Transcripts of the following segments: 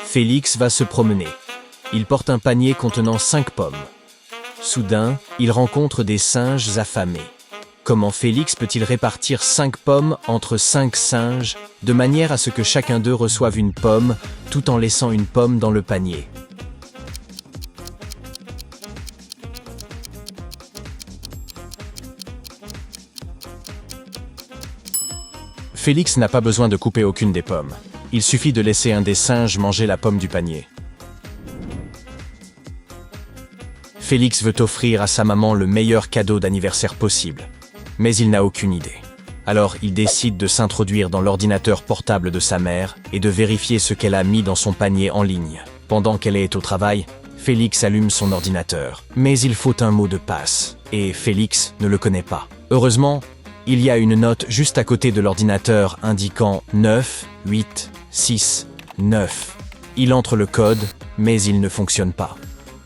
Félix va se promener. Il porte un panier contenant 5 pommes. Soudain, il rencontre des singes affamés. Comment Félix peut-il répartir 5 pommes entre 5 singes, de manière à ce que chacun d'eux reçoive une pomme, tout en laissant une pomme dans le panier? Félix n'a pas besoin de couper aucune des pommes. Il suffit de laisser un des singes manger la pomme du panier. Félix veut offrir à sa maman le meilleur cadeau d'anniversaire possible, mais il n'a aucune idée. Alors il décide de s'introduire dans l'ordinateur portable de sa mère et de vérifier ce qu'elle a mis dans son panier en ligne. Pendant qu'elle est au travail, Félix allume son ordinateur, mais il faut un mot de passe, et Félix ne le connaît pas. Heureusement, il y a une note juste à côté de l'ordinateur indiquant 9, 8, 6, 9. Il entre le code, mais il ne fonctionne pas.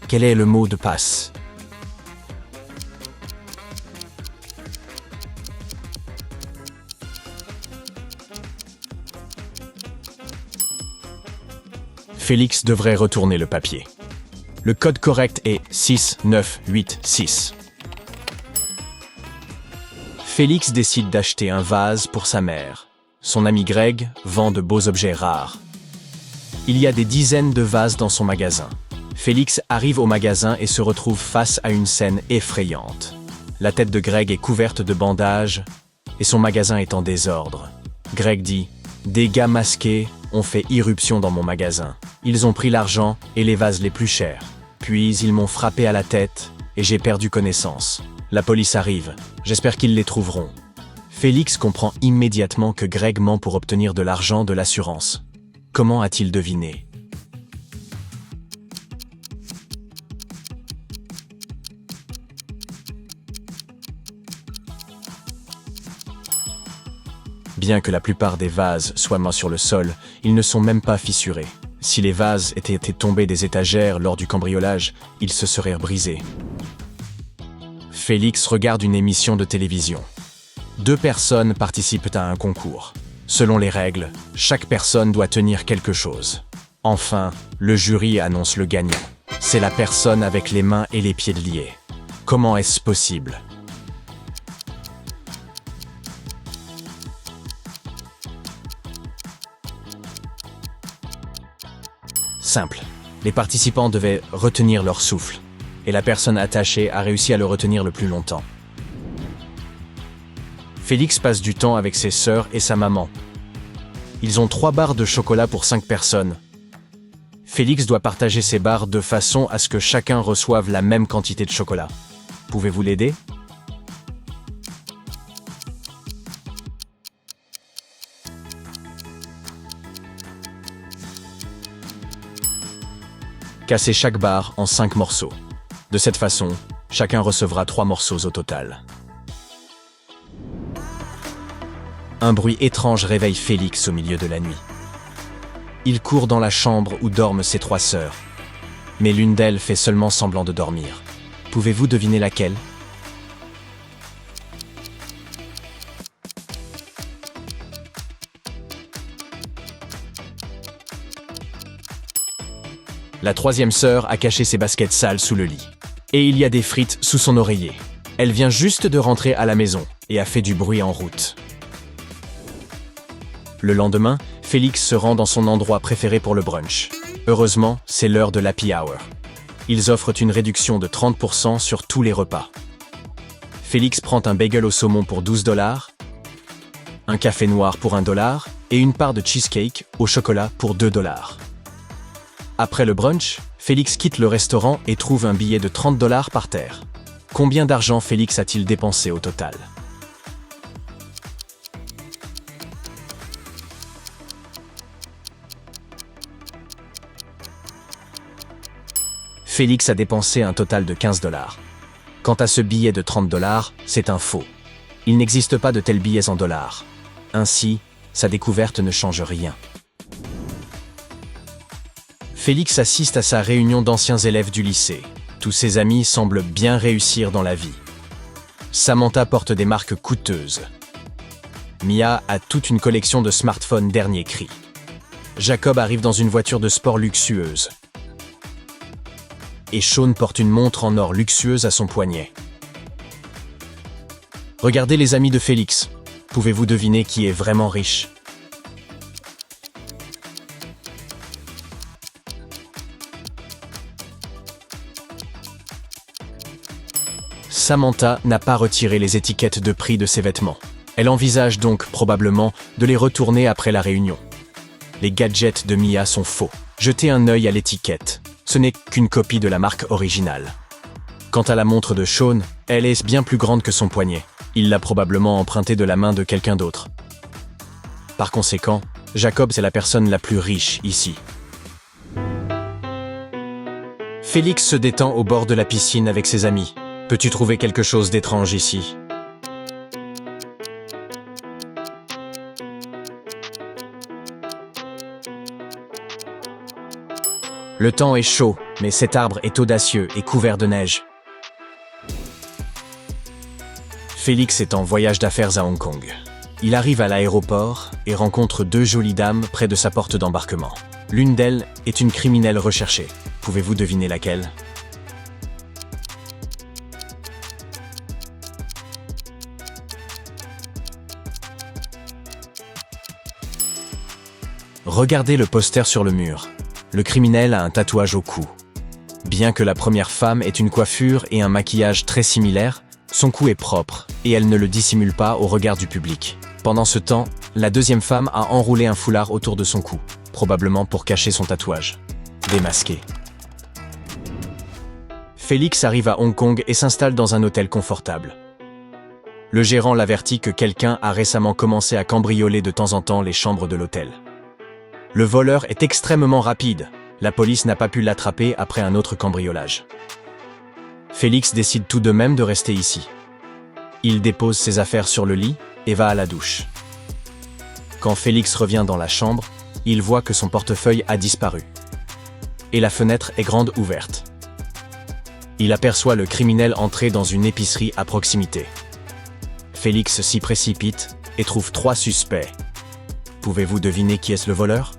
Quel est le mot de passe? Félix devrait retourner le papier. Le code correct est 6, 9, 8, 6. Félix décide d'acheter un vase pour sa mère. Son ami Greg vend de beaux objets rares. Il y a des dizaines de vases dans son magasin. Félix arrive au magasin et se retrouve face à une scène effrayante. La tête de Greg est couverte de bandages et son magasin est en désordre. Greg dit « Des gars masqués ont fait irruption dans mon magasin. Ils ont pris l'argent et les vases les plus chers. Puis ils m'ont frappé à la tête et j'ai perdu connaissance. La police arrive. J'espère qu'ils les trouveront. » Félix comprend immédiatement que Greg ment pour obtenir de l'argent de l'assurance. Comment a-t-il deviné? Bien que la plupart des vases soient mains sur le sol, ils ne sont même pas fissurés. Si les vases étaient tombés des étagères lors du cambriolage, ils se seraient brisés. Félix regarde une émission de télévision. 2 personnes participent à un concours. Selon les règles, chaque personne doit tenir quelque chose. Enfin, le jury annonce le gagnant. C'est la personne avec les mains et les pieds liés. Comment est-ce possible? Simple. Les participants devaient retenir leur souffle, et la personne attachée a réussi à le retenir le plus longtemps. Félix passe du temps avec ses sœurs et sa maman. Ils ont 3 barres de chocolat pour 5 personnes. Félix doit partager ces barres de façon à ce que chacun reçoive la même quantité de chocolat. Pouvez-vous l'aider? Cassez chaque barre en 5 morceaux. De cette façon, chacun recevra 3 morceaux au total. Un bruit étrange réveille Félix au milieu de la nuit. Il court dans la chambre où dorment ses 3 sœurs. Mais l'une d'elles fait seulement semblant de dormir. Pouvez-vous deviner laquelle? La 3e sœur a caché ses baskets sales sous le lit. Et il y a des frites sous son oreiller. Elle vient juste de rentrer à la maison et a fait du bruit en route. Le lendemain, Félix se rend dans son endroit préféré pour le brunch. Heureusement, c'est l'heure de l'happy hour. Ils offrent une réduction de 30% sur tous les repas. Félix prend un bagel au saumon pour 12 $, un café noir pour 1 $ et une part de cheesecake au chocolat pour 2 $. Après le brunch, Félix quitte le restaurant et trouve un billet de 30 $ par terre. Combien d'argent Félix a-t-il dépensé au total? Félix a dépensé un total de 15 $. Quant à ce billet de 30 $, c'est un faux. Il n'existe pas de tels billets en dollars. Ainsi, sa découverte ne change rien. Félix assiste à sa réunion d'anciens élèves du lycée. Tous ses amis semblent bien réussir dans la vie. Samantha porte des marques coûteuses. Mia a toute une collection de smartphones dernier cri. Jacob arrive dans une voiture de sport luxueuse. Et Sean porte une montre en or luxueuse à son poignet. Regardez les amis de Félix. Pouvez-vous deviner qui est vraiment riche? Samantha n'a pas retiré les étiquettes de prix de ses vêtements. Elle envisage donc probablement de les retourner après la réunion. Les gadgets de Mia sont faux. Jetez un œil à l'étiquette. Ce n'est qu'une copie de la marque originale. Quant à la montre de Sean, elle est bien plus grande que son poignet. Il l'a probablement empruntée de la main de quelqu'un d'autre. Par conséquent, Jacob est la personne la plus riche ici. Félix se détend au bord de la piscine avec ses amis. Peux-tu trouver quelque chose d'étrange ici? Le temps est chaud, mais cet arbre est audacieux et couvert de neige. Félix est en voyage d'affaires à Hong Kong. Il arrive à l'aéroport et rencontre deux jolies dames près de sa porte d'embarquement. L'une d'elles est une criminelle recherchée. Pouvez-vous deviner laquelle? Regardez le poster sur le mur. Le criminel a un tatouage au cou. Bien que la première femme ait une coiffure et un maquillage très similaires, son cou est propre et elle ne le dissimule pas au regard du public. Pendant ce temps, la deuxième femme a enroulé un foulard autour de son cou, probablement pour cacher son tatouage. Démasqué. Félix arrive à Hong Kong et s'installe dans un hôtel confortable. Le gérant l'avertit que quelqu'un a récemment commencé à cambrioler de temps en temps les chambres de l'hôtel. Le voleur est extrêmement rapide. La police n'a pas pu l'attraper après un autre cambriolage. Félix décide tout de même de rester ici. Il dépose ses affaires sur le lit et va à la douche. Quand Félix revient dans la chambre, il voit que son portefeuille a disparu. Et la fenêtre est grande ouverte. Il aperçoit le criminel entrer dans une épicerie à proximité. Félix s'y précipite et trouve 3 suspects. Pouvez-vous deviner qui est le voleur?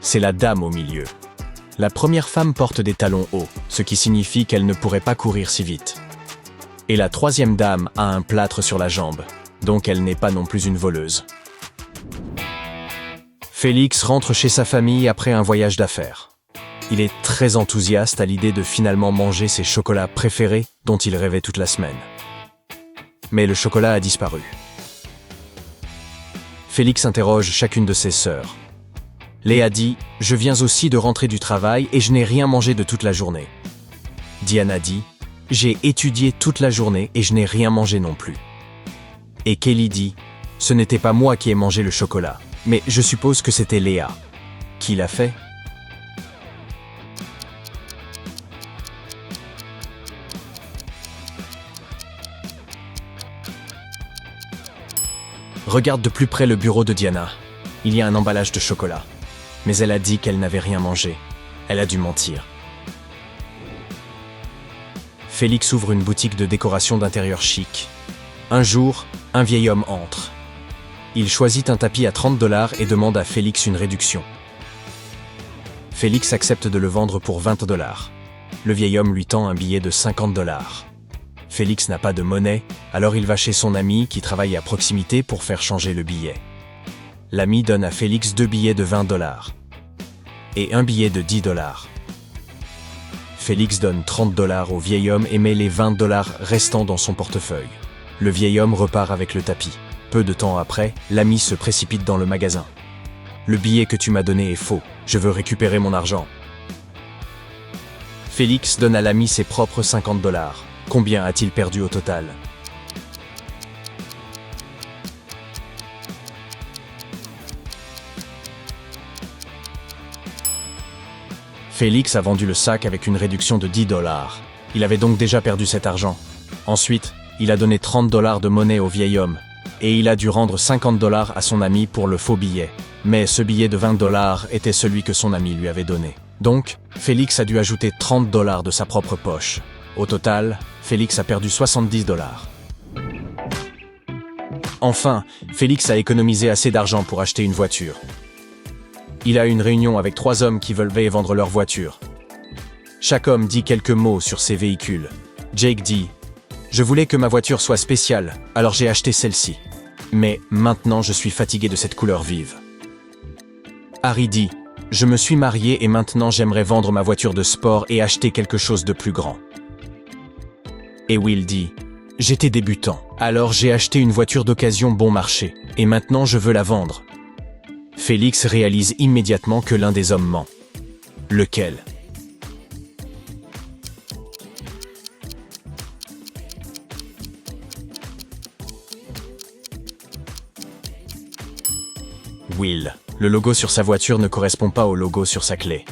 C'est la dame au milieu. La première femme porte des talons hauts, ce qui signifie qu'elle ne pourrait pas courir si vite. Et la troisième dame a un plâtre sur la jambe, donc elle n'est pas non plus une voleuse. Félix rentre chez sa famille après un voyage d'affaires. Il est très enthousiaste à l'idée de finalement manger ses chocolats préférés dont il rêvait toute la semaine. Mais le chocolat a disparu. Félix interroge chacune de ses sœurs. Léa dit « Je viens aussi de rentrer du travail et je n'ai rien mangé de toute la journée. » Diana dit « J'ai étudié toute la journée et je n'ai rien mangé non plus. » Et Kelly dit « Ce n'était pas moi qui ai mangé le chocolat, mais je suppose que c'était Léa. Qui l'a fait ?» Regarde de plus près le bureau de Diana. Il y a un emballage de chocolat. Mais elle a dit qu'elle n'avait rien mangé. Elle a dû mentir. Félix ouvre une boutique de décoration d'intérieur chic. Un jour, un vieil homme entre. Il choisit un tapis à 30 $ et demande à Félix une réduction. Félix accepte de le vendre pour 20 $. Le vieil homme lui tend un billet de 50 $. Félix n'a pas de monnaie, alors il va chez son ami qui travaille à proximité pour faire changer le billet. L'ami donne à Félix 2 billets de 20 $ et un billet de 10 $. Félix donne 30 $ au vieil homme et met les 20 $ restants dans son portefeuille. Le vieil homme repart avec le tapis. Peu de temps après, l'ami se précipite dans le magasin. « Le billet que tu m'as donné est faux. Je veux récupérer mon argent. » Félix donne à l'ami ses propres 50 $. Combien a-t-il perdu au total? Félix a vendu le sac avec une réduction de 10 $. Il avait donc déjà perdu cet argent. Ensuite, il a donné 30 $ de monnaie au vieil homme, et il a dû rendre 50 $ à son ami pour le faux billet. Mais ce billet de 20 $ était celui que son ami lui avait donné. Donc, Félix a dû ajouter 30 $ de sa propre poche. Au total, Félix a perdu 70 $. Enfin, Félix a économisé assez d'argent pour acheter une voiture. Il a une réunion avec 3 hommes qui veulent vendre leur voiture. Chaque homme dit quelques mots sur ses véhicules. Jake dit « Je voulais que ma voiture soit spéciale, alors j'ai acheté celle-ci. Mais maintenant je suis fatigué de cette couleur vive. » Harry dit « Je me suis marié et maintenant j'aimerais vendre ma voiture de sport et acheter quelque chose de plus grand. » Et Will dit « J'étais débutant, alors j'ai acheté une voiture d'occasion bon marché, et maintenant je veux la vendre. » Félix réalise immédiatement que l'un des hommes ment. Lequel? Will. Le logo sur sa voiture ne correspond pas au logo sur sa clé.